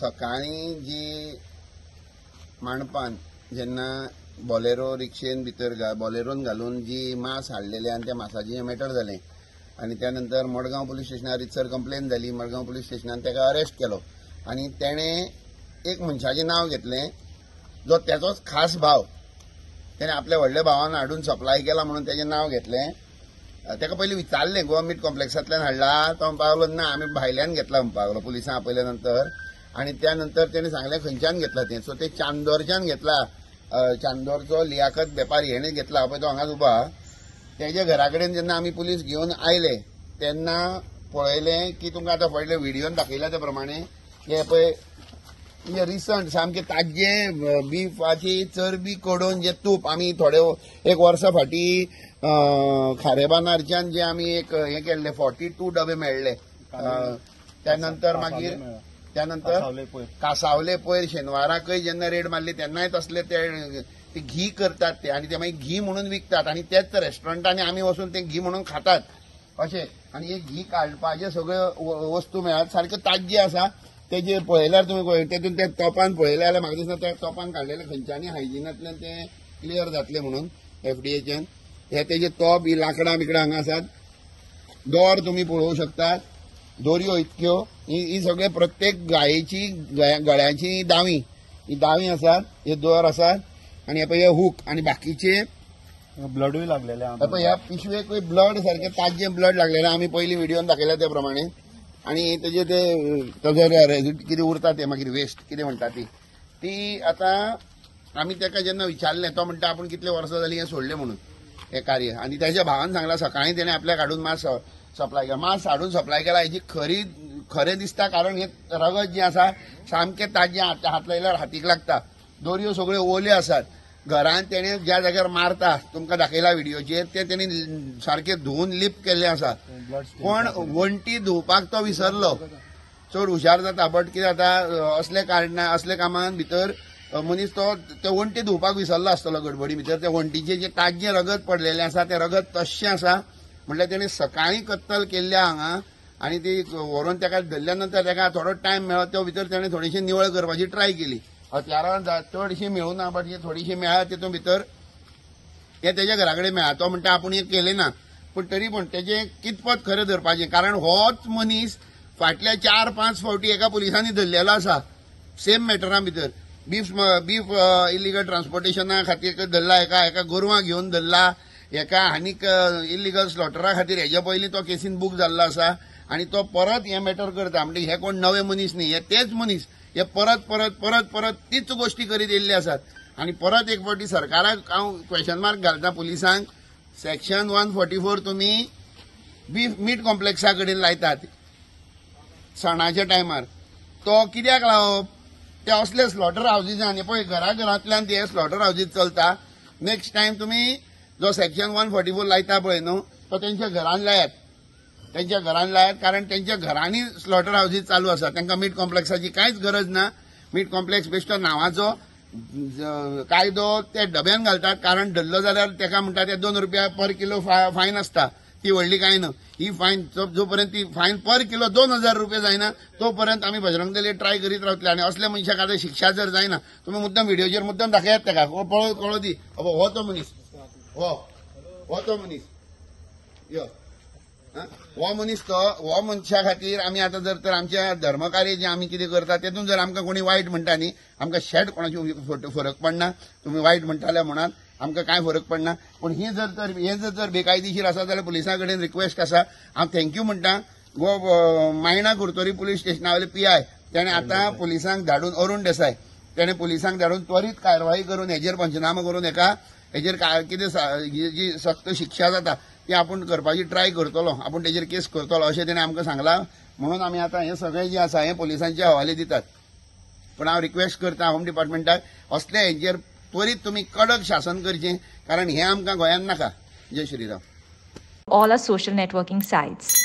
सकाळी जी मांडपान जेन्ना बॉलेरो रिक्षेन भितर बॉलेरोन घालून जी मास हाडलेले आनी त्या मासाची मॅटर जालें आनी त्यानंतर मडगांव पुलीस स्टेशनार रितसर कंप्लेन जाली. मडगांव पुलीस स्टेशनान ताका अरेस्ट केलो आनी तेणें एक मनशाचें नांव घेतलें जो त्याचोच खास भाव. तेणें आपल्या व्हडल्या भावान हाडून सप्लाय केला म्हणून तेजें नांव घेतलें. ताका पयलीं विचारलें गोवा मीट कॉम्प्लेक्सांतल्यान हाडला, तो म्हणपाक लागलो ना आमी भायल्यान घेतला म्हणपाक लागलो. पुलिसां आपयल्या नंतर आनी त्यानंतर तेणें सांगलें खंयच्यान घेतला तें. सो ते चांदोरच्यान घेतला. चांदोरचो लियाकत वेपारी हेणें घेतला पळय तो हांगाच उबा. तेजे घरा कडेन जेन्ना आमी पुलीस घेवन आयले तेन्ना पळयलें की तुमकां आतां फुडले व्हिडियोन दाखयल्या त्या प्रमाणे हे पळय म्हणजे रिसंट सामकें ताज्जें बीफाची चरबी कडून जे तूप आमी थोडे एक वर्सा फाटीं खारेबानारच्यान जे आमी एक हें केल्ले 42 डबे मेळ्ळे. त्यानंतर मागीर त्यानंतर कासावले पयर शेनवाराकय जेन्ना रेड मारली तेन्नाय तसले ते घी करतात ते आनी ते मागीर घी म्हणून विकतात आनी तेच रेस्टॉरंटांनी आमी वचून ते घी म्हणून खातात अशें. आनी हे घी काडपाचे सगळ्यो वस्तू मेळत सारक्यो ताज्जे आसा. तेजे पळयल्यार तुमी तेतून ते तोपान पळयले जाल्यार म्हाका दिसता त्या तोपान काडलेले खंयच्यानी हायजिनांतल्यान ते क्लियर जातले म्हणून FDAच्यान. हे तेजे तोप ही लांकडां बिकडां हांगा आसात. दोर तुमी पळोवंक शकतात. दोरयो इतक्यो ही सगळे प्रत्येक गायेची गळ्याची दावी ही दावी आसात. हे दोर आसात आनी हे हूक आनी बाकीचे ब्लडूय लागलेले. ह्या पिशवेक ब्लड सारखे ताज्जे ब्लड लागलेले आमी पयलीं व्हिडियोन दाखयल्या त्या प्रमाणे. आनी तेजे ते कितें उरता ते मागीर वेस्ट कितें म्हणटा ती आतां आमी ताका जेन्ना विचारलें तो म्हणटा आपूण कितले वर्सां जालीं हें सोडलें म्हणून हें कार्य. आनी ताच्या भावान सांगला सकाळीं तेणें आपल्याक हाडून मास सप्लाय केला. मास हाडून सप्लाय केला हेजी खरें दिसता कारण हे रगत जें आसा सामकें ताज्जें हात लायल्यार हातीक लागता. दोरयो सगळ्यो ओल्यो आसात. घरांत तेणें ज्या जाग्यार मारता तुमकां दाखयला व्हिडियोचेर ते तेणी सारखे धुवन लिप केल्ले आसा. पण वण्टी धुवपाक तो विसरलो. चड हुशार जाता बट कितें जाता असले कामान भितर मनीस तो वण्टी धुवपाक विसरलो आसतलो गडबडी भितर. त्या वण्टीचें जें ताज्जें रगत पडलेलें आसा तें रगत तश्शें आसा. म्हणल्यार तेणें सकाळीं कत्तल केल्ल्या हांगा आनी ती व्हरून ताका धरल्या नंतर ताका थोडो टायम मेळ्ळो त्या भितर तेणें थोडीशी निवळ करपाची ट्राय केली. हत्यारां चडशी मेळूना बट हे थोडीशी मेळ्ळा तितून भितर हे तेज्या घरा कडेन मेळ्ळा. तो म्हणटा आपूण हें केलें ना पूण तरी पूण तेजें कितपत खरें धरपाचें कारण होच मनीस फाटल्या 4-5 फावटी एका पुलिसांनी धरलेलो आसा सेम मॅटरां भितर. बीफ इलिगल ट्रान्सपोर्टेशना खातीर धरला, एका गोरवां घेवन धरला, एका आनीक इलिगल स्लॉटरा खातीर हेच्या पयलीं तो केसीन बूक जाल्लो आसा. आनी तो परत हें मॅटर करता म्हणजे हे कोण नवे मनीस न्ही, हे तेच मनीस हे परत तीच गोष्टी करीत येयल्ले आसात. आनी परत एक फावटी सरकाराक हांव क्वेश्चन मार्क घालता पुलिसांक. सेक्शन 144 तुमी बीफ मीट कॉम्प्लेक्सा कडेन लायतात सणाच्या टायमार. तो कित्याक लावप ते असले स्लॉटर हाऊजीसान हे पळय घरांतल्यान ते स्लॉटर हाऊजीस चलता. नेक्स्ट टायम तुमी जो सेक्शन 144 लायता पळय न्हू तो तेंच्या घरान लायात. त्यांच्या घरान लायात कारण त्यांच्या घरांनी स्लॉटर हाऊजीस चालू आसा. तांकां मीट कॉम्प्लेक्साची कांयच गरज ना. मीट कॉम्प्लेक्स बेश्टो नांवाचो कायदो ते डब्यान घालतात कारण धरलो जाल्यार ताका म्हणटा ते 2 रुपया पर किलो फायन आसता. ती व्हडली कांय न्हू. ही फायन जो पर्यंत ती फायन पर किलो 2000 रुपया जायना तो पर्यंत आमी बजरंग दल ट्राय करीत रावतले. आनी असल्या मनशाक आतां शिक्षा जर जायना तुमी मुद्दम व्हिडियोचेर मुद्दम दाखयात ताका कळो दी हो तो मनीस हो तो मनीस यो हो मनीस तो हो मनशा खातीर आमी आतां जर तर आमच्या धर्मकार्य जे आमी कितें करता तेतून जर आमकां कोणी वायट म्हणटा न्ही आमकां शेट कोणाची फरक पडना. तुमी वायट म्हणटाले म्हणात आमकां कांय फरक पडना. पूण हे जर बेकायदेशीर आसा जाल्यार पुलिसां कडेन रिक्वेस्ट आसा. हांव थँक्यू म्हणटा मायणा कुर्तोरी पुलीस स्टेशनावयले PI तेणें आतां पुलिसांक धाडून अरुण देसाय तेणें पुलिसांक धाडून त्वरीत कारवाई करून हेजेर पंचनामा करून हेजेर कितें जी सक्त शिक्षा जाता ती आपूण करपाची ट्राय करतलो. आपूण तेजेर केस करतलो अशें तेणें आमकां सांगलां. म्हणून आमी आतां हें सगळें जें आसा हें पुलिसांच्या हवाले दितात. पूण हांव रिक्वेस्ट करता होम डिपार्टमेंटाक असले हेजेर त्वरीत तुमी कडक शासन करचें कारण हें आमकां गोंयांत नाका. जय Shriram. All our social networking sites.